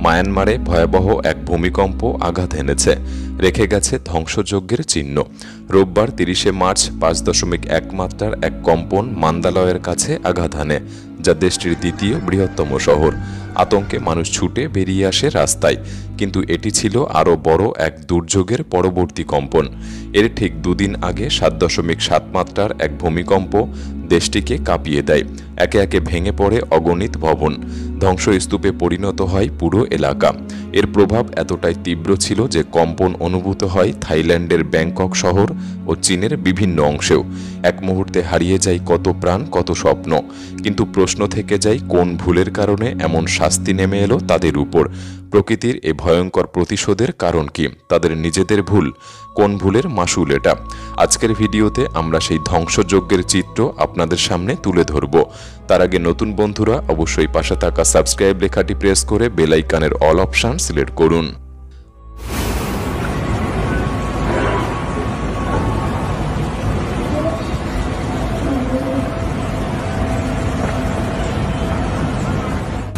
মায়ানমারে ভয়াবহ এক ভূমিকম্প আঘাত এনেছে, রেখে গেছে ধ্বংসযজ্ঞের চিহ্ন। রোববার ৩০শে মার্চ ৫.১ মাত্রার এক কম্পন মান্দালয়ের কাছে আঘাত হানে, যা দেশটির দ্বিতীয় বৃহত্তম শহর। আতঙ্কে মানুষ ছুটে বেরিয়ে আসে রাস্তায়, কিন্তু এটি ছিল আরও বড় এক দুর্যোগের পরবর্তী কম্পন। এর ঠিক দুদিন আগে ৭.৭ মাত্রার এক ভূমিকম্প দেশটিকে কাঁপিয়ে দেয়। একে একে ভেঙে পড়ে অগণিত ভবন, ধ্বংসস্তূপে পরিণত হয় পুরো এলাকা। এর প্রভাব এতটাই তীব্র ছিল যে কম্পন অনুভূত হয় থাইল্যান্ডের ব্যাংকক শহর ও চীনের বিভিন্ন অংশেও। এক মুহূর্তে হারিয়ে যায় কত প্রাণ, কত স্বপ্ন। কিন্তু প্রশ্ন থেকে যায়, কোন ভুলের কারণে এমন শাস্তি নেমে এলো তাদের উপর? প্রকৃতির এ ভয়ঙ্কর প্রতিশোধের কারণ কি? তাদের নিজেদের ভুল? কোন ভুলের মাসুল এটা? আজকের ভিডিওতে আমরা সেই ধ্বংসযজ্ঞের চিত্র আপনাদের সামনে তুলে ধরব। তার আগে নতুন বন্ধুরা অবশ্যই পাশে থাকা সাবস্ক্রাইব লেখাটি প্রেস করে বেল আইকনের অল অপশন সিলেক্ট করুন।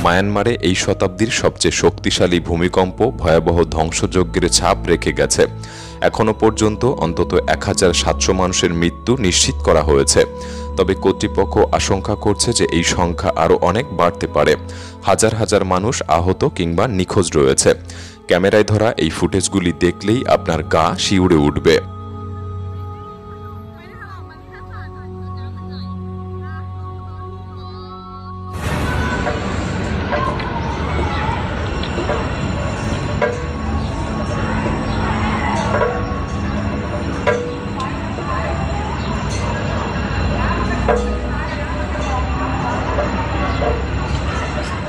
মায়ানমারে এই শতাব্দীর সবচেয়ে শক্তিশালী ভূমিকম্প ভয়াবহ ধ্বংসযজ্ঞের ছাপ রেখে গেছে। এখনও পর্যন্ত অন্তত ১,৭০০ মানুষের মৃত্যু নিশ্চিত করা হয়েছে। তবে কর্তৃপক্ষ আশঙ্কা করছে যে এই সংখ্যা আরও অনেক বাড়তে পারে। হাজার হাজার মানুষ আহত কিংবা নিখোঁজ রয়েছে। ক্যামেরায় ধরা এই ফুটেজগুলি দেখলেই আপনার গা শিউরে উঠবে।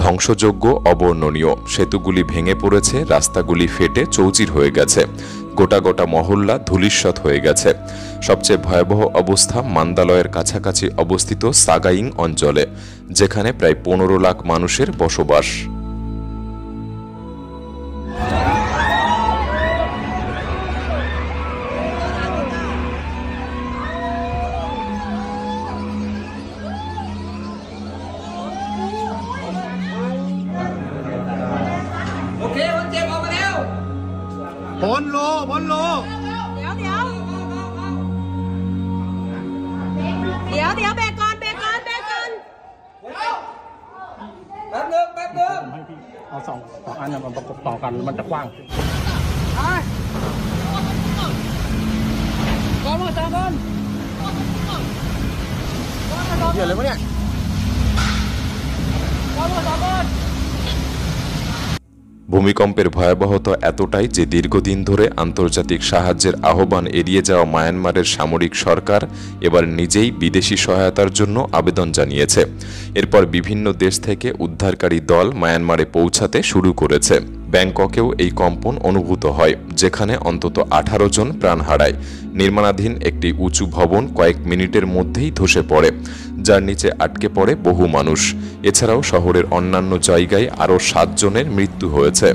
ধ্বংসযজ্ঞ অবর্ণনীয়। সেতুগুলি ভেঙে পড়েছে, রাস্তাগুলি ফেটে চৌচির হয়ে গেছে, গোটা গোটা মহল্লা ধূলিসাৎ হয়ে গেছে। সবচেয়ে ভয়াবহ অবস্থা মান্দালয়ের কাছাকাছি অবস্থিত সাগাইং অঞ্চলে, যেখানে প্রায় ১৫ লাখ মানুষের বসবাস।บนโลเดี๋ยวเบรกก่อนแป๊บนึงให้พี่เอาสองอันมาประกบต่อกันมันจะกว้างก่อนมาต่อกันเดี๋ยวเลยวะเนี่ยก่อนมาต่อกันভূমিকম্পের ভয়াবহতা এতটাই যে দীর্ঘদিন ধরে আন্তর্জাতিক সাহায্যের আহ্বান এড়িয়ে যাওয়া মায়ানমারের সামরিক সরকার এবার নিজেই বিদেশি সহায়তার জন্য আবেদন জানিয়েছে। এরপর বিভিন্ন দেশ থেকে উদ্ধারকারী দল মায়ানমারে পৌঁছাতে শুরু করেছে। ব্যাংককেও এই কম্পন অনুভূত হয়, যেখানে অন্তত ১৮ জন প্রাণ হারায়। নির্মাণাধীন একটি উঁচু ভবন কয়েক মিনিটের মধ্যেই ধসে পড়ে, যার নিচে আটকে পড়ে বহু মানুষ। এছাড়াও শহরের অন্যান্য জায়গায় আরও ৭ জনের মৃত্যু হয়েছে।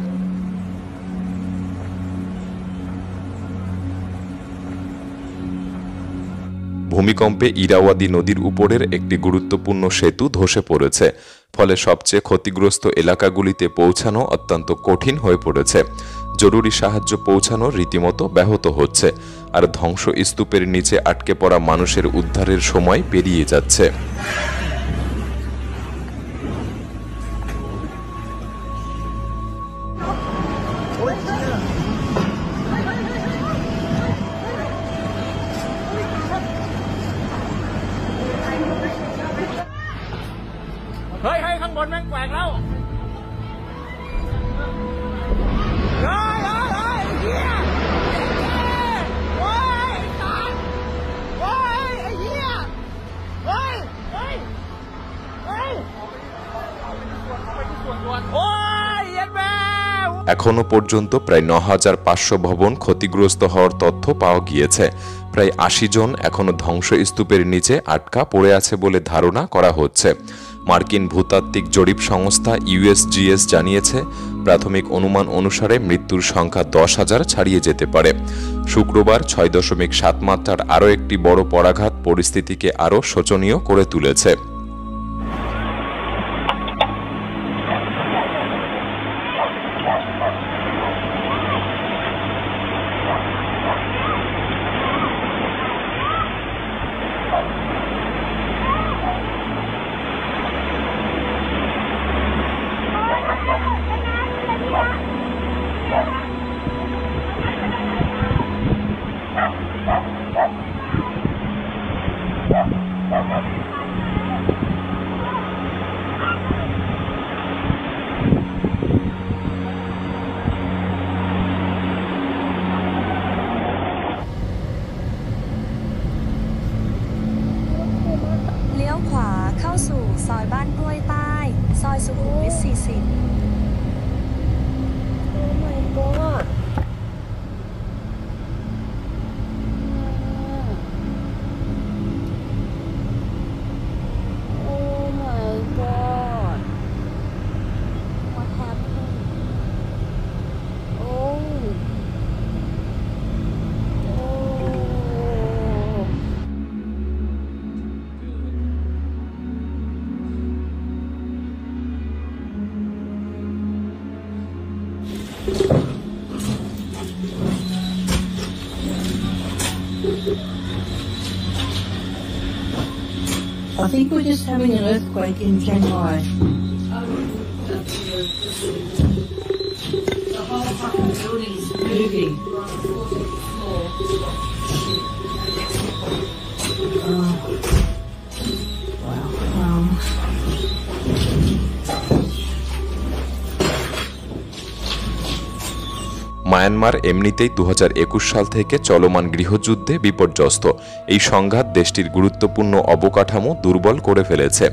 ভূমিকম্পে ইরাওয়াদি নদীর উপরের একটি গুরুত্বপূর্ণ সেতু ধসে পড়েছে, ফলে সবচেয়ে ক্ষতিগ্রস্ত এলাকাগুলিতে পৌঁছানো অত্যন্ত কঠিন হয়ে পড়েছে। জরুরি সাহায্য পৌঁছানো রীতিমতো ব্যাহত হচ্ছে, আর ধ্বংসস্তূপের নিচে আটকে পড়া মানুষের উদ্ধারের সময় পেরিয়ে যাচ্ছে।เฮ้ยข้างบนแม่งแกว่งแล้วเฮียโอ้ยตายโอ้ยไอ้เฮียโอ้ยโอ้ยএখনো পর্যন্ত প্রায় ৯,৫০০ ভবন ক্ষতিগ্রস্ত হওয়ার তথ্য পাওয়া গিয়েছে। প্রায় ৮০ জন এখনো ধ্বংসস্তূপের নিচে আটকা পড়ে আছে বলে ধারণা করা হচ্ছে। মার্কিন ভূতাত্ত্বিক জরিপ সংস্থা USGS জানিয়েছে, প্রাথমিক অনুমান অনুসারে মৃত্যুর সংখ্যা ১০,০০০ ছাড়িয়ে যেতে পারে। শুক্রবার ৬.৭ মাত্রার আরও একটি বড় পরাঘাত পরিস্থিতিকে আরও শোচনীয় করে তুলেছে। สุขุมวิท40 Oh my god Oh my god What happened Oh Oh I think we're just having an earthquake in Shanghai. The whole fucking building's moving. Wow. Myanmar এমনিতেই 2021 সাল থেকে চলমান গৃহযুদ্ধে বিপর্যস্ত। এই সংঘাত দেশটির গুরুত্বপূর্ণ অবকাঠামো দুর্বল করে ফেলেছে,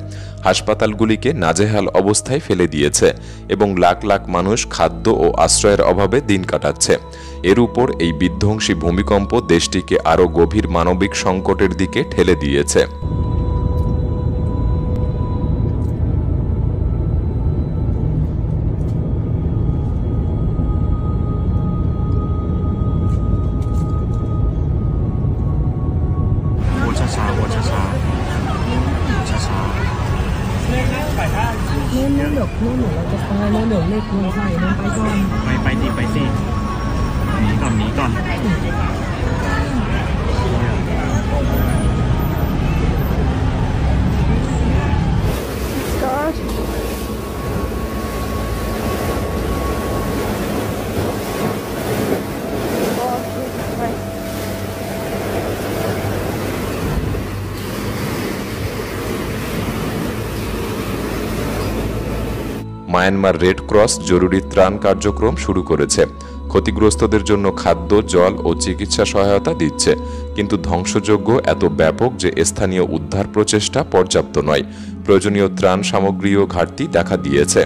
হাসপাতালগুলিকে নাজেহাল অবস্থায় ফেলে দিয়েছে এবং লাখ লাখ মানুষ খাদ্য ও আশ্রয়ের অভাবে দিন কাটাচ্ছে। এর উপর এই বিধ্বংসী ভূমিকম্প দেশটিকে আরও গভীর মানবিক সংকটের দিকে ঠেলে দিয়েছে।ไปสิหนีก่อน God Oh Jesus Christ Myanmar red cross জরুরি ত্রাণ কার্যক্রম শুরু করেছে, ক্ষতিগ্রস্তদের জন্য খাদ্য, জল ও চিকিৎসা সহায়তা দিচ্ছে, কিন্তু ধ্বংসযজ্ঞ এত ব্যাপক যে স্থানীয় উদ্ধার প্রচেষ্টা পর্যাপ্ত নয়। প্রয়োজনীয় ত্রাণ সামগ্রীও ঘাটতি দেখা দিয়েছে।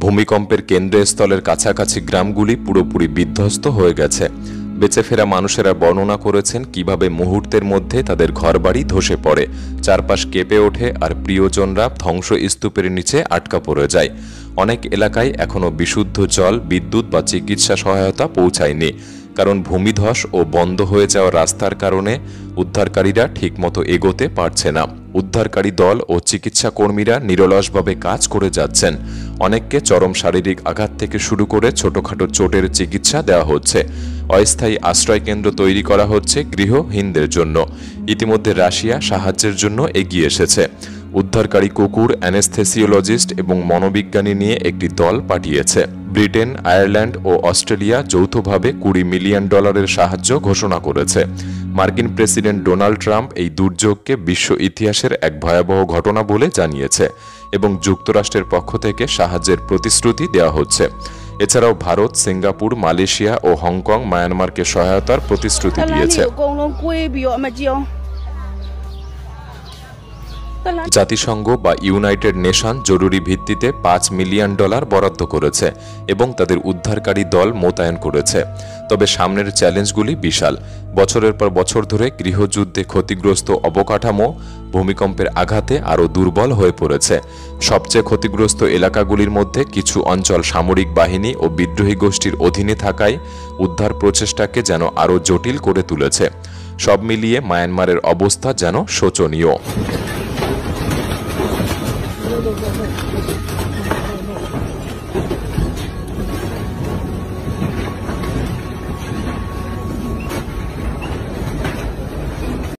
ভূমিকম্পের কেন্দ্রস্থলের কাছাকাছি গ্রামগুলি পুরোপুরি বিধ্বস্ত হয়ে গেছে। বেঁচে ফেরা মানুষেরা বর্ণনা করেছেন কিভাবে মুহূর্তের মধ্যে তাদের ঘরবাড়ি ধসে পড়ে, চারপাশ কেঁপে ওঠে আর প্রিয়জনরা ধ্বংসস্তূপের নিচে আটকা পড়ে যায়। অনেক এলাকায় এখনও বিশুদ্ধ জল, বিদ্যুৎ বা চিকিৎসা সহায়তা পৌঁছায়নি, কারণ ভূমিধস ও বন্ধ হয়ে যাওয়া রাস্তার কারণে উদ্ধারকারীরা ঠিকমতো এগোতে পারছে না। উদ্ধারকারী দল ও চিকিৎসা কর্মীরা নিরলসভাবে কাজ করে যাচ্ছেন। অনেককে চরম শারীরিক আঘাত থেকে শুরু করে ছোটখাটো চোটের চিকিৎসা দেওয়া হচ্ছে। অস্থায়ী আশ্রয়কেন্দ্র তৈরি করা হচ্ছে গৃহহীনদের জন্য। ইতিমধ্যে রাশিয়া সাহায্যের জন্য এগিয়ে এসেছে। উদ্ধারকারী কুকুর, অ্যানেস্থেসিওলজিস্ট এবং মনোবিজ্ঞানী নিয়ে একটি দল পাঠিয়েছে। ব্রিটেন, আয়ারল্যান্ড ও অস্ট্রেলিয়া যৌথভাবে $20 মিলিয়ন সাহায্য ঘোষণা করেছে। মার্কিন প্রেসিডেন্ট ডোনাল্ড ট্রাম্প এই দুর্যোগকে বিশ্ব ইতিহাসের এক ভয়াবহ ঘটনা বলে জানিয়েছে এবং যুক্তরাষ্ট্রের পক্ষ থেকে সাহায্যের প্রতিশ্রুতি দেওয়া হচ্ছে। এছাড়াও ভারত, সিঙ্গাপুর, মালয়েশিয়া ও হংকং মায়ানমারকে সহায়তার প্রতিশ্রুতি দিয়েছে। জাতিসংঘ বা ইউনাইটেড নেশন জরুরি ভিত্তিতে $5 মিলিয়ন বরাদ্দ করেছে এবং তাদের উদ্ধারকারী দল মোতায়েন করেছে। তবে সামনের চ্যালেঞ্জগুলি বিশাল। বছরের পর বছর ধরে গৃহযুদ্ধে ক্ষতিগ্রস্ত অবকাঠামো ভূমিকম্পের আঘাতে আরও দুর্বল হয়ে পড়েছে। সবচেয়ে ক্ষতিগ্রস্ত এলাকাগুলির মধ্যে কিছু অঞ্চল সামরিক বাহিনী ও বিদ্রোহী গোষ্ঠীর অধীনে থাকায় উদ্ধার প্রচেষ্টাকে যেন আরও জটিল করে তুলেছে। সব মিলিয়ে মায়ানমারের অবস্থা যেন শোচনীয়।